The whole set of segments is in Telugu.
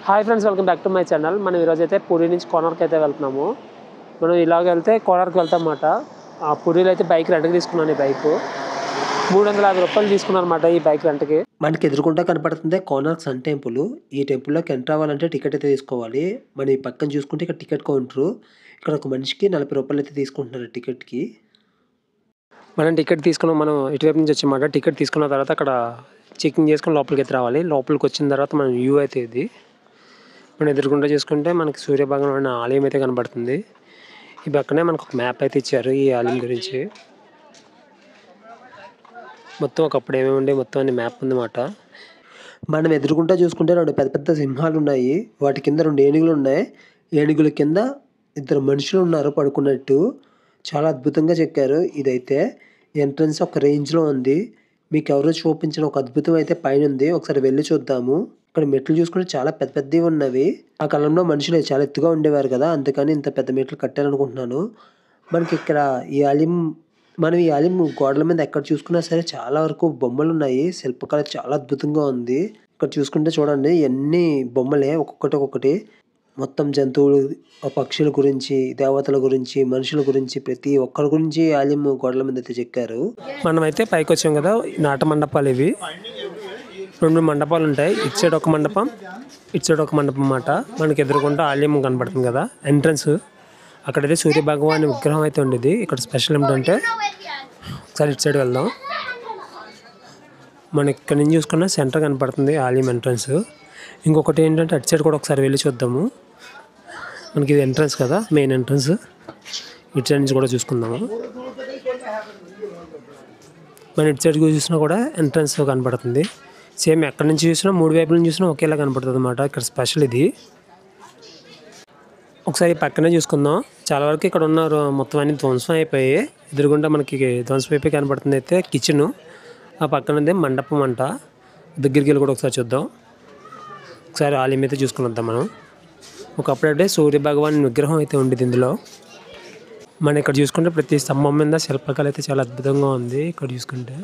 Hi friends, welcome back to my channel. మనం ఈరోజు అయితే పూరి నుంచి కోనార్క్ అయితే వెళ్తున్నాము. మనం ఇలాగ వెళ్తే కోనార్క్ వెళ్తాం అన్నమాట. ఆ పూరిలో అయితే బైక్ రెంట్కి తీసుకున్నాను. ఈ బైక్ 350 రూపాయలు తీసుకున్నాను అనమాట ఈ బైక్ రెంట్కి. మనకి ఎదురుకుంటా కనపడుతుంది కోనార్క్ సన్ టెంపుల్. ఈ టెంపుల్లోకి ఎంటర్ అవ్వాలంటే టికెట్ అయితే తీసుకోవాలి. మన ఈ పక్కన చూసుకుంటే ఇక్కడ టికెట్ కౌంటరు. ఇక్కడ ఒక మనిషికి 40 రూపాయలు అయితే తీసుకుంటున్నారు టికెట్కి. మనం టికెట్ తీసుకున్నాం. మనం ఇటువైపు నుంచి వచ్చామాట. టికెట్ తీసుకున్న తర్వాత అక్కడ చెకింగ్ చేసుకుని లోపలికి అయితే రావాలి. లోపలికి వచ్చిన తర్వాత మన వ్యూ అయితే ఇది. మనం ఎదురుకుండా చూసుకుంటే మనకి సూర్యభగవాన్ ఆలయం అయితే కనబడుతుంది. ఈ పక్కనే మనకు ఒక మ్యాప్ అయితే ఇచ్చారు ఈ ఆలయం గురించి. మొత్తం ఒకప్పుడు ఏమేమి ఉండే మొత్తం అన్ని మ్యాప్ ఉందన్నమాట. మనం ఎదురుకుంటా చూసుకుంటే 2 పెద్ద పెద్ద సింహాలు ఉన్నాయి. వాటి కింద 2 ఏనుగులు ఉన్నాయి. ఏనుగుల కింద 2 మనుషులు ఉన్నారు పడుకున్నట్టు. చాలా అద్భుతంగా చెక్కారు. ఇదైతే ఎంట్రన్స్ ఒక రేంజ్లో ఉంది. మీకు ఎవరో చూపించిన ఒక అద్భుతం అయితే పైన ఉంది. ఒకసారి వెళ్ళి చూద్దాము. ఇక్కడ మెట్లు చూసుకుంటే చాలా పెద్ద పెద్దవి ఉన్నవి. ఆ కాలంలో మనుషులు చాలా ఎత్తుగా ఉండేవారు కదా, అందుకని ఇంత పెద్ద మెట్లు కట్టారనుకుంటున్నాను. మనకి ఇక్కడ ఈ ఆలయం గోడల మీద ఎక్కడ చూసుకున్నా సరే చాలా వరకు బొమ్మలు ఉన్నాయి. శిల్పకళ చాలా అద్భుతంగా ఉంది. ఇక్కడ చూసుకుంటే చూడండి, ఎన్ని బొమ్మలే ఒక్కొక్కటి. మొత్తం జంతువులు, పక్షుల గురించి, దేవతల గురించి, మనుషుల గురించి, ప్రతి ఒక్కరి గురించి ఆలయం గోడల మీద అయితే చెక్కారు. మనమైతే పైకి వచ్చాం కదా. నాట మండపాలు ఇవి. 2 మండపాలు ఉంటాయి. ఇటు సైడ్ ఒక మండపం, ఇటు సైడ్ ఒక మండపం అన్నమాట. మనకి ఎదురుకుంటా ఆలయం కనబడుతుంది కదా, ఎంట్రన్స్. అక్కడైతే సూర్యభగవాన్ విగ్రహం అయితే ఉండేది. ఇక్కడ స్పెషల్ ఏమిటంటే, ఒకసారి ఇటు సైడ్ వెళ్దాం. మనం ఇక్కడ నుంచి చూసుకున్న సెంటర్ కనపడుతుంది ఆలయం ఎంట్రన్స్. ఇంకొకటి ఏంటంటే అటు సైడ్ కూడా ఒకసారి వెళ్ళి చూద్దాము. మనకి ఇది ఎంట్రన్స్ కదా, మెయిన్ ఎంట్రన్స్. ఇటు సైడ్ నుంచి కూడా చూసుకుందాము. మనం ఇటు సైడ్ చూసినా కూడా ఎంట్రన్స్ కనపడుతుంది. సేమ్ ఎక్కడి నుంచి చూసినా 3 వైపుల నుంచి చూసినా ఒకేలా కనపడుతుంది అన్నమాట. ఇక్కడ స్పెషల్ ఇది. ఒకసారి పక్కనే చూసుకుందాం. చాలా వరకు ఇక్కడ ఉన్న మొత్తం అన్ని ధ్వంసం అయిపోయి, ఎదురుగుండా మనకి ధ్వంసం అయిపోయి కనపడుతుంది అయితే కిచెన్. ఆ పక్కనదే మండపం అంట. దగ్గరికి వెళ్ళి కూడా ఒకసారి చూద్దాం. ఒకసారి ఆలయం అయితే చూసుకుని వద్దాం మనం. ఒకప్పుడైతే సూర్యభగవాన్ విగ్రహం అయితే ఉండేది ఇందులో. మనం ఇక్కడ చూసుకుంటే ప్రతి స్తంభం మీద శిల్పకళ అయితే చాలా అద్భుతంగా ఉంది. ఇక్కడ చూసుకుంటే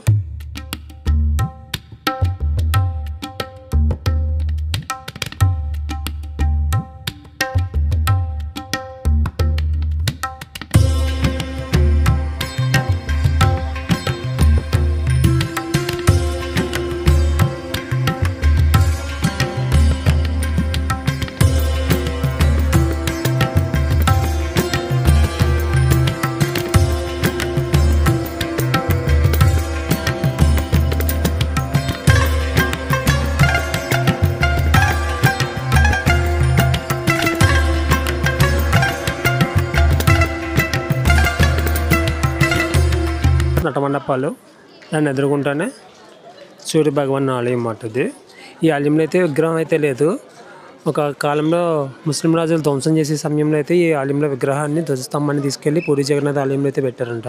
నట మండపాలు, దాన్ని ఎదుర్కొంటానే సూర్యభగవాన్ ఆలయం అన్నమాట. ఈ ఆలయంలో అయితే విగ్రహం అయితే లేదు. ఒక కాలంలో ముస్లిం రాజులు ధ్వంసం చేసే సమయంలో అయితే ఈ ఆలయంలో విగ్రహాన్ని, ధ్వజస్తంభాన్ని తీసుకెళ్ళి పూరి జగన్నాథ్ ఆలయంలో అయితే పెట్టారంట.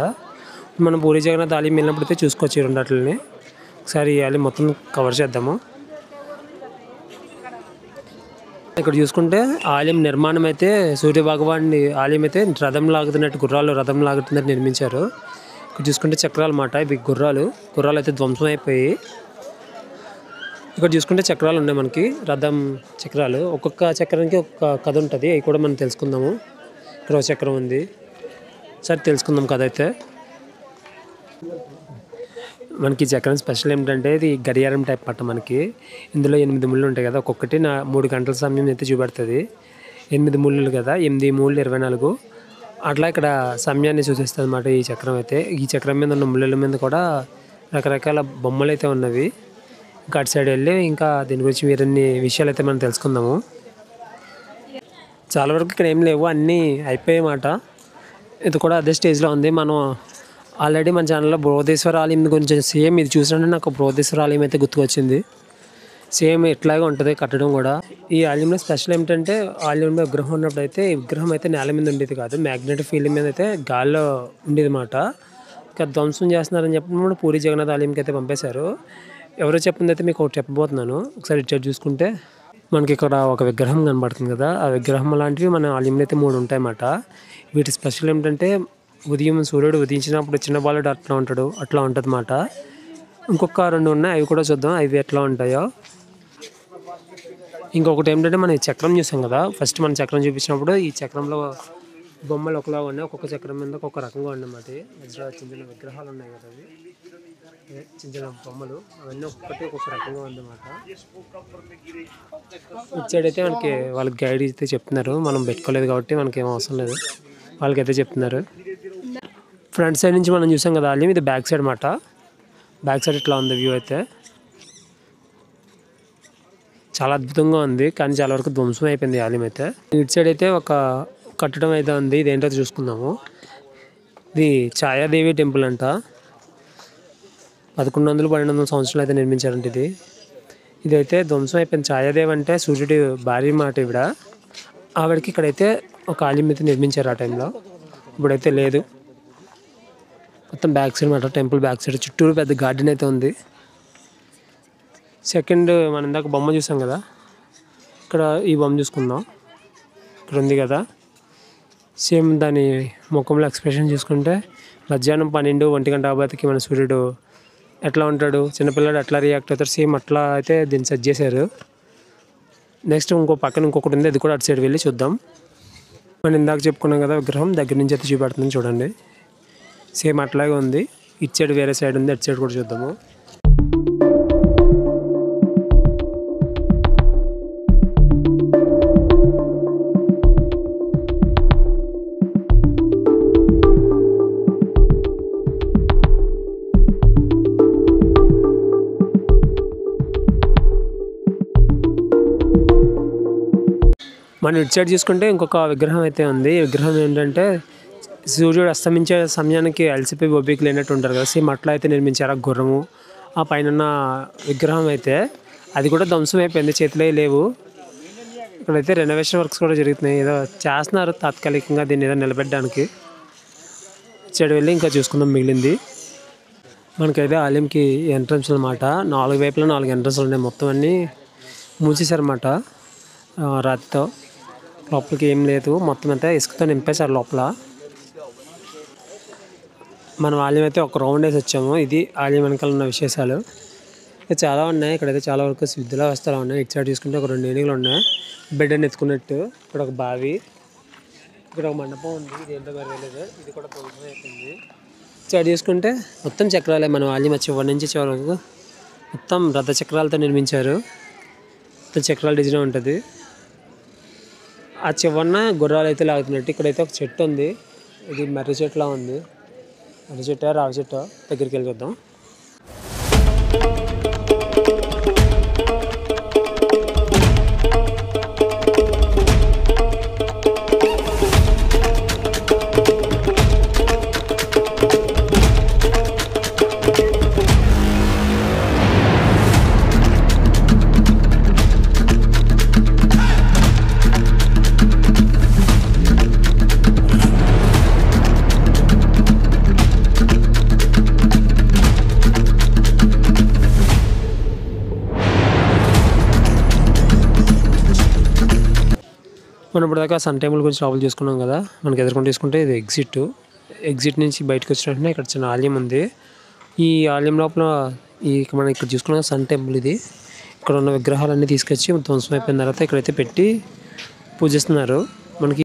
మనం పూరి జగన్నాథ్ ఆలయం వెళ్ళినప్పుడు అయితే చూసుకోవచ్చు ఈ 2 వాటిని. ఒకసారి ఈ ఆలయం మొత్తం కవర్ చేద్దాము. ఇక్కడ చూసుకుంటే ఆలయం నిర్మాణం అయితే సూర్యభగవాన్ ఆలయం అయితే రథం లాగుతున్నట్టు, రథం లాగుతున్నట్టు నిర్మించారు. ఇక్కడ చూసుకుంటే చక్రాలు అన్నమాట. ఇవి గుర్రాలు అయితే ధ్వంసం అయిపోయి. ఇక్కడ చూసుకుంటే చక్రాలు ఉన్నాయి మనకి, రథం చక్రాలు. ఒక్కొక్క చక్రానికి ఒక్కొక్క కథ ఉంటుంది. అవి కూడా మనం తెలుసుకుందాము. ఇక్కడ ఒక చక్రం ఉంది. సరే తెలుసుకుందాం కథ అయితే. మనకి చక్రం స్పెషల్ ఏమిటంటే, ఇది గడియారం టైప్ పట్ట. మనకి ఇందులో 8 ముళ్ళు ఉంటాయి కదా. ఒక్కొక్కటి 3 గంటల సమయం అయితే చూపెడుతుంది. 8 ముళ్ళు కదా, 8 3 24. అట్లా ఇక్కడ సమయాన్ని సూచిస్తుంది అన్నమాట ఈ చక్రం అయితే. ఈ చక్రం మీద ఉన్న ముళ్ళల మీద కూడా రకరకాల బొమ్మలు అయితే ఉన్నవి. ఇంకా అటు సైడ్ వెళ్ళి ఇంకా దీని గురించి వేరన్ని విషయాలు అయితే మనం తెలుసుకుందాము. చాలా వరకు ఇక్కడ ఏం లేవు, అన్నీ అయిపోయాయన్నమాట. ఇది కూడా అదే స్టేజ్లో ఉంది. మనం ఆల్రెడీ మన ఛానల్లో బృహదేశ్వర ఆలయం గురించి సేమ్ ఇది చూసినట్టు నాకు బృహదేశ్వర ఆలయం అయితే గుర్తుకొచ్చింది. సేమ్ ఇట్లాగే ఉంటుంది కట్టడం కూడా. ఈ ఆలయంలో స్పెషల్ ఏమిటంటే, ఆలయంలో విగ్రహం ఉన్నప్పుడు అయితే ఈ విగ్రహం అయితే నేల మీద ఉండేది కాదు, మ్యాగ్నెటిక్ ఫీల్డ్ మీద అయితే గాల్లో ఉండేది అన్నమాట. ఇంకా ధ్వంసం చేస్తున్నారని చెప్పినప్పుడు పూరి జగన్నాథ్ ఆలయంకి అయితే పంపేశారు. ఎవరో చెప్పింది అయితే మీకు ఒకటి చెప్పబోతున్నాను. ఒకసారి ఇటు చూసుకుంటే మనకి ఇక్కడ ఒక విగ్రహం కనబడుతుంది కదా. ఆ విగ్రహం లాంటివి మన ఆలయంలో అయితే 3 ఉంటాయి అన్నమాట. వీటి స్పెషల్ ఏమిటంటే, ఉదయం సూర్యుడు ఉదయించినప్పుడు చిన్న బాలుడు అట్లా ఉంటాడు, అట్లా ఉంటుంది అన్నమాట. ఇంకొక 2 ఉన్నాయి, అవి కూడా చూద్దాం అవి ఎట్లా ఉంటాయో. ఇంకొకటి ఏంటంటే మనం ఈ చక్రం చూసాం కదా, ఫస్ట్ మనం చక్రం చూపించినప్పుడు ఈ చక్రంలో బొమ్మలు ఒకలాగా ఉన్నాయి, ఒక్కొక్క చక్రం మీద ఒక్కొక్క రకంగా ఉన్నమాట. మధ్యలో చిన్న చిన్న విగ్రహాలు ఉన్నాయి కదా, అవి చిన్న చిన్న బొమ్మలు, అవన్నీ ఒక్కొక్కటి ఒక్కొక్క రకంగా ఉందన్నమాట. ఇటు సైడ్ అయితే మనకి వాళ్ళకి గైడ్ అయితే చెప్తున్నారు, మనం పెట్టుకోలేదు కాబట్టి మనకి ఏం అవసరం లేదు, వాళ్ళకైతే చెప్తున్నారు. ఫ్రంట్ సైడ్ నుంచి మనం చూసాం కదా ఆలయం, ఇది బ్యాక్ సైడ్ అన్నమాట. బ్యాక్ సైడ్ ఇట్లా ఉంది వ్యూ అయితే, చాలా అద్భుతంగా ఉంది, కానీ చాలా వరకు ధ్వంసం అయిపోయింది ఆలయం అయితే. ఇటు సైడ్ అయితే ఒక కట్టడం అయితే ఉంది, ఇదేంటో చూసుకుందాము. ఇది ఛాయాదేవి టెంపుల్ అంట, 1100-1200 సంవత్సరాలు అయితే నిర్మించారంట ఇది. ఇదైతే ధ్వంసం అయిపోయింది. ఛాయాదేవి అంటే సూర్యుడి భార్య మాట ఈవిడ, ఆవిడకి ఇక్కడైతే ఒక ఆలయం అయితే నిర్మించారు ఆ టైంలో, ఇప్పుడైతే లేదు. మొత్తం బ్యాక్ సైడ్ మాట, టెంపుల్ బ్యాక్ సైడ్ చుట్టూరు పెద్ద గార్డెన్ అయితే ఉంది. సెకండ్ మనం ఇందాక బొమ్మ చూసాం కదా, ఇక్కడ ఈ బొమ్మ చూసుకుందాం, ఇక్కడ ఉంది కదా, సేమ్ దాని ముఖంలో ఎక్స్ప్రెషన్ చూసుకుంటే మధ్యాహ్నం 12-1 మన సూర్యుడు ఎట్లా ఉంటాడు, చిన్నపిల్లడు ఎట్లా రియాక్ట్ అవుతారు, సేమ్ అట్లా అయితే దీన్ని సెట్ చేశారు. నెక్స్ట్ ఇంకో పక్కన ఇంకొకటి ఉంది, అది కూడా అటు సైడ్ వెళ్ళి చూద్దాం. మనం ఇందాక చెప్పుకున్నాం కదా విగ్రహం, దగ్గర నుంచి అయితే చూపెడుతుంది చూడండి, సేమ్ అట్లాగే ఉంది. ఇటు సైడ్ వేరే సైడ్ ఉంది, అటు సైడ్ కూడా చూద్దాము. మనం ఇటు సైడ్ చూసుకుంటే ఇంకొక విగ్రహం అయితే ఉంది. ఈ విగ్రహం ఏంటంటే సూర్యుడు అస్తమించే సమయానికి అలసిపోయి ఓపిక లేనట్టు ఉంటారు కదా, సేమ్ అట్లా అయితే నిర్మించారు ఆ గుర్రము. ఆ పైన విగ్రహం అయితే అది కూడా ధ్వంసం అయిపోయింది, చేతిలో లేవు. ఇక్కడైతే రెనోవేషన్ వర్క్స్ కూడా జరుగుతున్నాయి, ఏదో చేస్తున్నారు తాత్కాలికంగా దీన్ని ఏదో నిలబెట్టడానికి. ఇటు సైడ్ వెళ్ళి ఇంకా చూసుకుందాం మిగిలింది. మనకైతే ఆలయంకి ఎంట్రన్స్ అన్నమాట, 4 వైపులా 4 ఎంట్రన్స్లు ఉన్నాయి, మొత్తం అన్నీ మూసేశారన్నమాట రాతితో. లోపలికి ఏం లేదు, మొత్తం అంతా ఇసుకతో నింపేశారు లోపల. మనం ఆలయం అయితే ఒక రౌండ్ వేసి వచ్చాము. ఇది ఆలయం వెనకాల ఉన్న విశేషాలు చాలా ఉన్నాయి. ఇక్కడైతే చాలా వరకు విద్యుల వస్తువులు ఉన్నాయి. ఇటు సైడ్ చూసుకుంటే ఒక 2 ఏనుగులు ఉన్నాయి, బిడ్డని ఎత్తుకున్నట్టు. ఇక్కడ ఒక బావి, ఇక్కడ ఒక మండపం ఉంది, ఇది ఏంటో మరి తెలియదు, ఇది కూడా ధ్వంసం అయిపోయింది. ఇటు సైడ్ చూసుకుంటే మొత్తం చక్రాలే, మనం ఆలయం చివరి నుంచి చివరి వరకు మొత్తం రథ చక్రాలతో నిర్మించారు. మొత్తం చక్రాల డిజైన్ ఉంటుంది. ఆ చివరన గుర్రాలు అయితే లాగుతున్నట్టు. ఇక్కడైతే ఒక చెట్టు ఉంది, ఇది మర్రి చెట్టులా ఉంది, మర్రి చెట్టు రావి చెట్టు, దగ్గరికి వెళ్ళి చూద్దాం. మనం ఇప్పుడు దాకా సన్ టెంపుల్ గురించి లోపల చూసుకున్నాం కదా. మనకి ఎదుర్కొని తీసుకుంటే ఇది ఎగ్జిట్ నుంచి బయటకు వచ్చినట్టునే ఇక్కడ చిన్న ఆలయం ఉంది. ఈ ఆలయం లోపల మనం ఇక్కడ చూసుకున్న సన్ టెంపుల్ ఇది. ఇక్కడ ఉన్న విగ్రహాలన్నీ తీసుకొచ్చి ధ్వంసం అయిపోయిన తర్వాత ఇక్కడైతే పెట్టి పూజిస్తున్నారు. మనకి